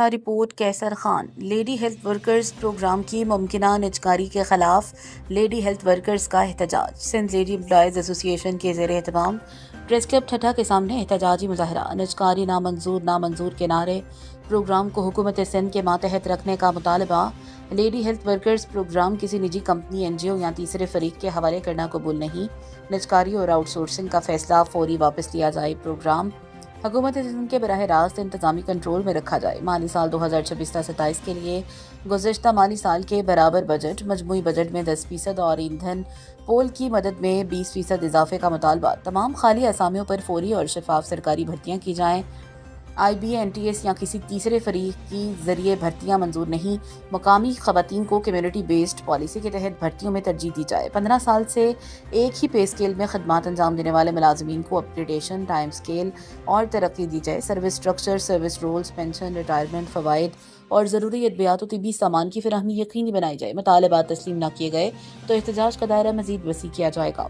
اچھا report Kaiser Khan. Lady health workers program کی ممکنہ نجکاری کے خلاف لیڈی ہیلتھ ورکرز کا احتجاج۔ سندھ لیڈی امپلائیز ایسوسی ایشن کے زیر اہتمام پریس کلب ٹھٹھہ کے سامنے احتجاجی مظاہرہ۔ نجکاری نامنظور، نامنظور کے نعرے۔ پروگرام کو حکومت سندھ کے ماتحت رکھنے کا مطالبہ۔ لیڈی ہیلتھ ورکرز پروگرام کسی نجی کمپنی، این جی او یا تیسرے فریق کے حوالے کرنا قبول نہیں۔ نجکاری اور آؤٹ سورسنگ کا فیصلہ فوری واپس لیا جائے۔ پروگرام حکومت سندھ کے براہ راست انتظامی کنٹرول میں رکھا جائے۔ مالی سال 2026-27 کے لیے گزشتہ مالی سال کے برابر بجٹ۔ مجموعی بجٹ میں 10% اور ایندھن پول کی مدد میں 20% اضافے کا مطالبہ۔ تمام خالی اسامیوں پر فوری اور شفاف سرکاری بھرتیاں کی جائیں۔ I B A, N T S یا کسی تیسرے فریق کی ذریعے بھرتیاں منظور نہیں۔ مقامی خواتین کو کمیونٹی بیسڈ پالیسی کے تحت بھرتیوں میں ترجیح دی جائے۔ 15 سال سے ایک ہی پے اسکیل میں خدمات انجام دینے والے ملازمین کو اپ گریڈیشن، ٹائم اسکیل اور ترقی دی جائے۔ Service structure, service rules, pension, retirement, فوائد اور ضروری ادویات و طبی سامان کی فراہمی یقینی بنائی جائے۔ مطالبات تسلیم نہ کیے گئے تو احتجاج کا دائرہ مزید وسیع کیا جائے گا۔